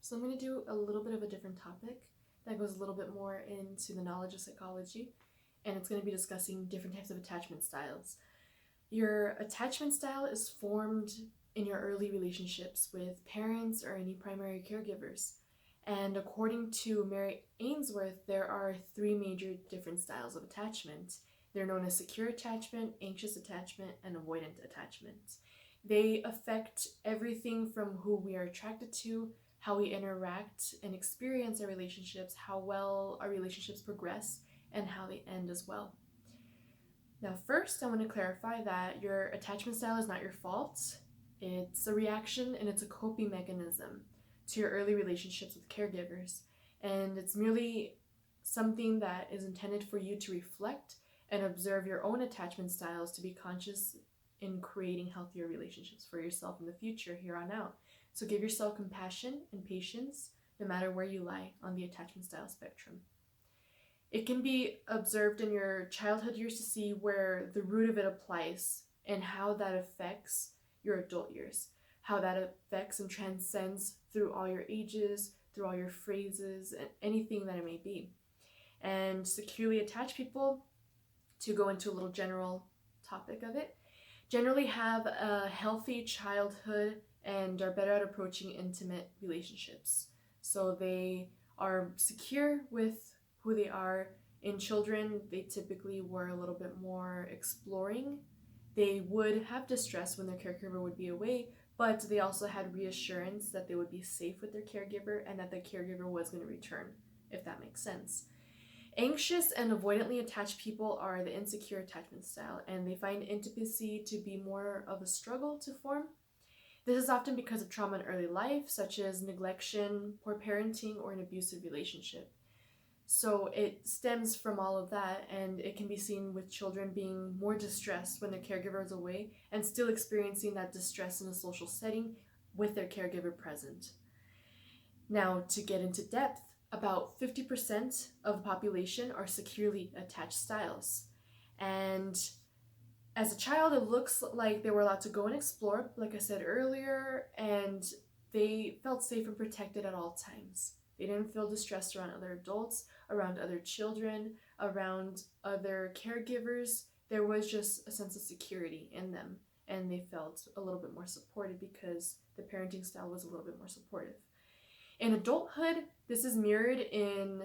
So I'm going to do a little bit of a different topic that goes a little bit more into the knowledge of psychology, and it's going to be discussing different types of attachment styles. Your attachment style is formed in your early relationships with parents or any primary caregivers. And according to Mary Ainsworth, there are three major different styles of attachment. They're known as secure attachment, anxious attachment, and avoidant attachment. They affect everything from who we are attracted to, how we interact and experience our relationships, how well our relationships progress, and how they end as well. Now, first, I want to clarify that your attachment style is not your fault. It's a reaction and it's a coping mechanism to your early relationships with caregivers. And it's merely something that is intended for you to reflect and observe your own attachment styles to be conscious in creating healthier relationships for yourself in the future here on out. So give yourself compassion and patience no matter where you lie on the attachment style spectrum. It can be observed in your childhood years to see where the root of it applies and how that affects your adult years, how that affects and transcends through all your ages, through all your phrases, and anything that it may be. And securely attached people, to go into a little general topic of it, generally have a healthy childhood and are better at approaching intimate relationships. So they are secure with who they are. In children, they typically were a little bit more exploring. They would have distress when their caregiver would be away, but they also had reassurance that they would be safe with their caregiver and that the caregiver was going to return, if that makes sense. Anxious and avoidantly attached people are the insecure attachment style, and they find intimacy to be more of a struggle to form. This is often because of trauma in early life, such as neglection, poor parenting, or an abusive relationship. So it stems from all of that, and it can be seen with children being more distressed when their caregiver is away and still experiencing that distress in a social setting with their caregiver present. Now, to get into depth, about 50% of the population are securely attached styles. And as a child, it looks like they were allowed to go and explore, like I said earlier, and they felt safe and protected at all times. They didn't feel distressed around other adults, around other children, around other caregivers. There was just a sense of security in them, and they felt a little bit more supported because the parenting style was a little bit more supportive. In adulthood, this is mirrored in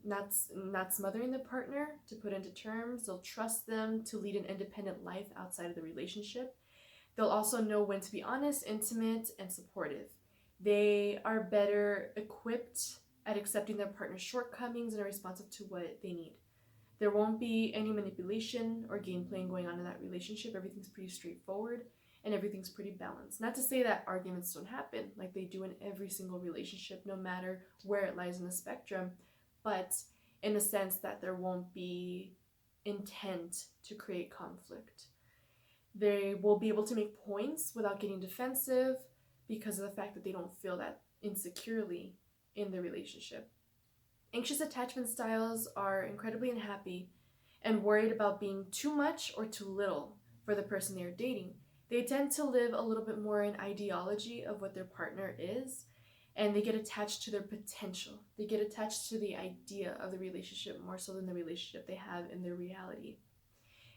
not smothering the partner, to put into terms. They'll trust them to lead an independent life outside of the relationship. They'll also know when to be honest, intimate, and supportive. They are better equipped at accepting their partner's shortcomings and are responsive to what they need. There won't be any manipulation or game playing going on in that relationship. Everything's pretty straightforward and everything's pretty balanced. Not to say that arguments don't happen, like they do in every single relationship, no matter where it lies in the spectrum, but in the sense that there won't be intent to create conflict. They will be able to make points without getting defensive because of the fact that they don't feel that insecurely in the relationship. Anxious attachment styles are incredibly unhappy and worried about being too much or too little for the person they are dating. They tend to live a little bit more in ideology of what their partner is, and they get attached to their potential. They get attached to the idea of the relationship more so than the relationship they have in their reality.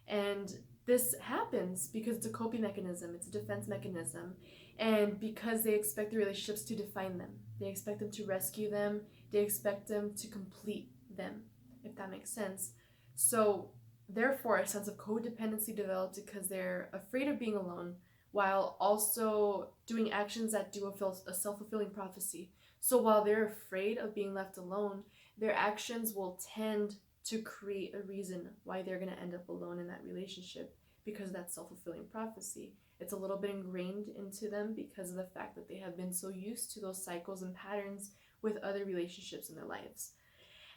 And this happens because it's a coping mechanism, it's a defense mechanism, and because they expect the relationships to define them. They expect them to rescue them, they expect them to complete them, if that makes sense. So therefore, a sense of codependency develops because they're afraid of being alone while also doing actions that do a self-fulfilling prophecy. So while they're afraid of being left alone, their actions will tend to create a reason why they're going to end up alone in that relationship because of that self-fulfilling prophecy. It's a little bit ingrained into them because of the fact that they have been so used to those cycles and patterns with other relationships in their lives.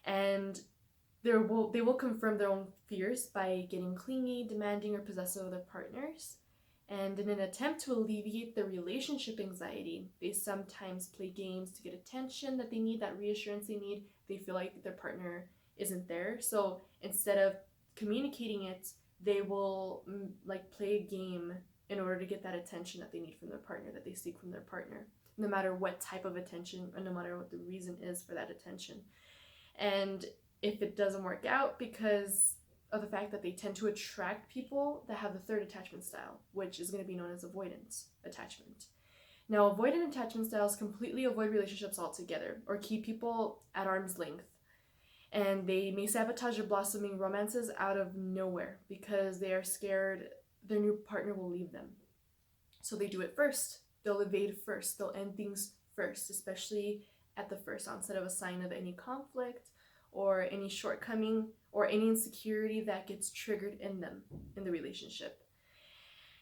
And they will confirm their own fears by getting clingy, demanding, or possessive of their partners. And in an attempt to alleviate the relationship anxiety, they sometimes play games to get attention that they need, that reassurance they need. They feel like their partner isn't there. So instead of communicating it, they will play a game in order to get that attention that they need from their partner, that they seek from their partner. no matter what type of attention and no matter what the reason is for that attention. And if it doesn't work out because of the fact that they tend to attract people that have the third attachment style, which is going to be known as avoidant attachment. Now, avoidant attachment styles completely avoid relationships altogether or keep people at arm's length. And they may sabotage their blossoming romances out of nowhere because they are scared their new partner will leave them. So they do it first. They'll evade first. They'll end things first, especially at the first onset of a sign of any conflict or any shortcoming or any insecurity that gets triggered in them in the relationship.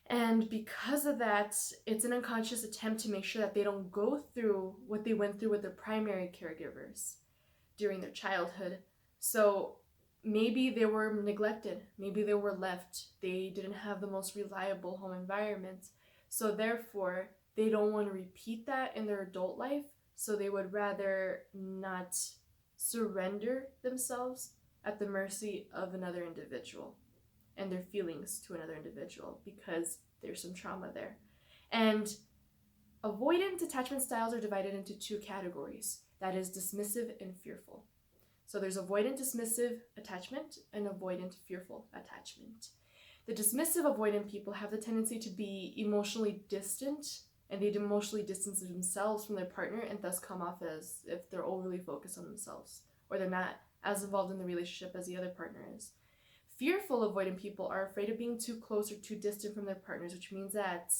And because of that, it's an unconscious attempt to make sure that they don't go through what they went through with their primary caregivers during their childhood. So maybe they were neglected, maybe they were left, they didn't have the most reliable home environment. So therefore, they don't want to repeat that in their adult life. So they would rather not surrender themselves at the mercy of another individual and their feelings to another individual because there's some trauma there. And avoidant attachment styles are divided into two categories. That is dismissive and fearful. So there's avoidant dismissive attachment and avoidant fearful attachment. The dismissive avoidant people have the tendency to be emotionally distant, and they emotionally distance themselves from their partner and thus come off as if they're overly focused on themselves or they're not as involved in the relationship as the other partner is. Fearful avoidant people are afraid of being too close or too distant from their partners, which means that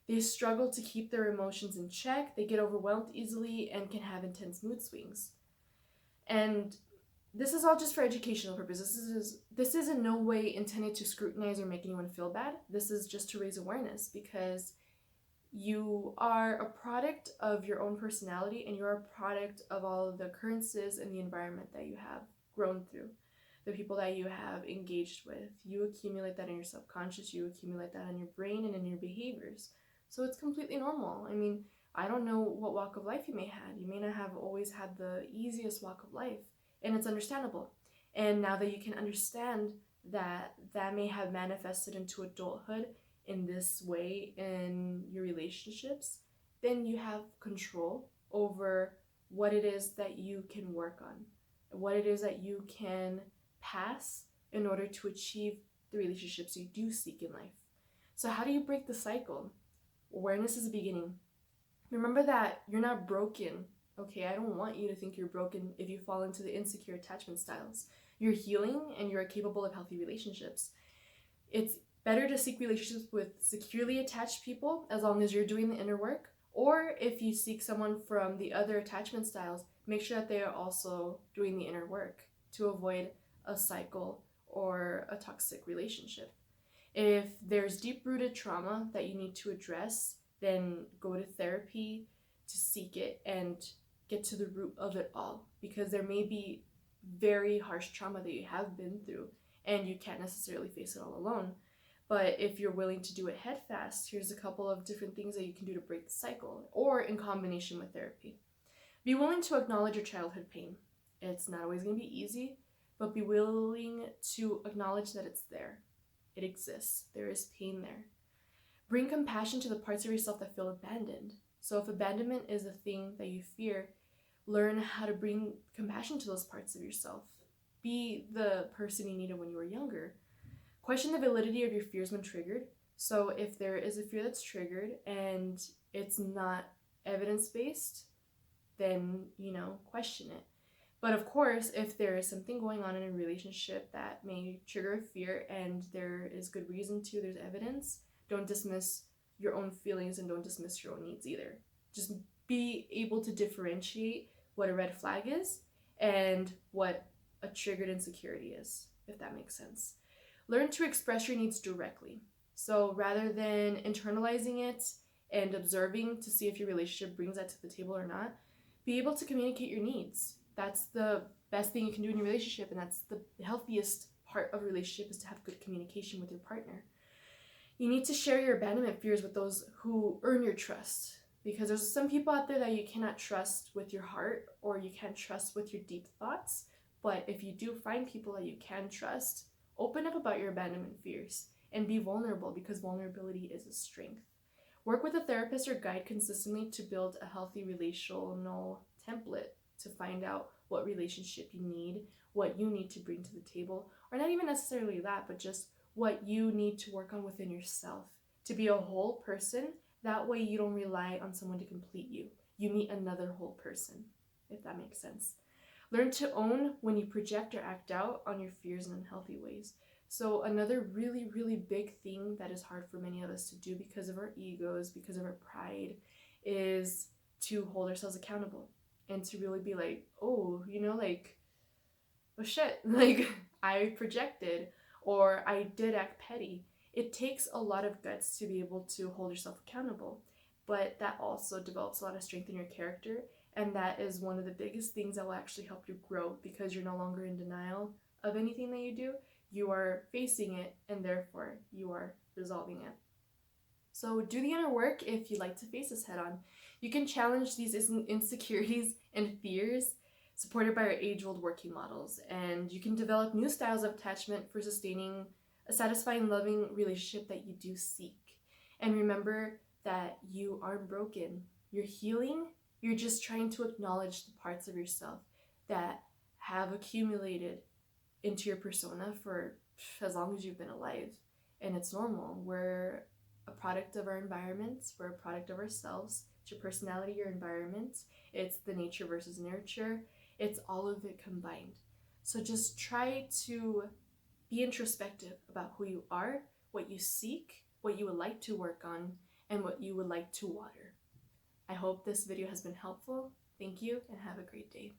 they struggle to keep their emotions in check, they get overwhelmed easily, and can have intense mood swings. And this is all just for educational purposes. This is in no way intended to scrutinize or make anyone feel bad. This is just to raise awareness because you are a product of your own personality and you're a product of all of the occurrences and the environment that you have grown through. The people that you have engaged with, you accumulate that in your subconscious, you accumulate that in your brain and in your behaviors. So it's completely normal. I mean, I don't know what walk of life you may have. You may not have always had the easiest walk of life, and it's understandable. And now that you can understand that that may have manifested into adulthood in this way in your relationships, then you have control over what it is that you can work on, what it is that you can pass in order to achieve the relationships you do seek in life. So how do you break the cycle? Awareness is the beginning. Remember that you're not broken, okay? I don't want you to think you're broken if you fall into the insecure attachment styles. You're healing and you're capable of healthy relationships. It's better to seek relationships with securely attached people as long as you're doing the inner work. Or if you seek someone from the other attachment styles, make sure that they are also doing the inner work to avoid a cycle or a toxic relationship. If there's deep-rooted trauma that you need to address, then go to therapy to seek it and get to the root of it all, because there may be very harsh trauma that you have been through and you can't necessarily face it all alone. But if you're willing to do it head fast, here's a couple of different things that you can do to break the cycle or in combination with therapy. Be willing to acknowledge your childhood pain. It's not always going to be easy, but be willing to acknowledge that it's there. It exists. There is pain there. Bring compassion to the parts of yourself that feel abandoned. So if abandonment is a thing that you fear, learn how to bring compassion to those parts of yourself. Be the person you needed when you were younger. Question the validity of your fears when triggered. So if there is a fear that's triggered and it's not evidence-based, then, question it. But of course, if there is something going on in a relationship that may trigger a fear and there is good reason to, there's evidence, don't dismiss your own feelings and don't dismiss your own needs either. Just be able to differentiate what a red flag is and what a triggered insecurity is, if that makes sense. Learn to express your needs directly. So rather than internalizing it and observing to see if your relationship brings that to the table or not, be able to communicate your needs. That's the best thing you can do in your relationship, and that's the healthiest part of a relationship, is to have good communication with your partner. You need to share your abandonment fears with those who earn your trust, because there's some people out there that you cannot trust with your heart or you can't trust with your deep thoughts. But if you do find people that you can trust, open up about your abandonment fears and be vulnerable, because vulnerability is a strength. Work with a therapist or guide consistently to build a healthy relational template to find out what relationship you need, what you need to bring to the table, or not even necessarily that, but just what you need to work on within yourself to be a whole person. That way you don't rely on someone to complete you. You meet another whole person, if that makes sense. Learn to own when you project or act out on your fears in unhealthy ways. So another really, really big thing that is hard for many of us to do because of our egos, because of our pride, is to hold ourselves accountable and to really be like, oh, like, oh shit, like I projected or I did act petty. It takes a lot of guts to be able to hold yourself accountable, but that also develops a lot of strength in your character, and that is one of the biggest things that will actually help you grow because you're no longer in denial of anything that you do. You are facing it, and therefore you are resolving it. So do the inner work if you like to face this head on. You can challenge these insecurities and fears supported by our age-old working models, and you can develop new styles of attachment for sustaining a satisfying, loving relationship that you do seek. And remember that you aren't broken. You're healing. You're just trying to acknowledge the parts of yourself that have accumulated into your persona for as long as you've been alive. And it's normal. We're a product of our environments. We're a product of ourselves. It's your personality, your environment. It's the nature versus nurture. It's all of it combined. So just try to be introspective about who you are, what you seek, what you would like to work on, and what you would like to water. I hope this video has been helpful. Thank you and have a great day.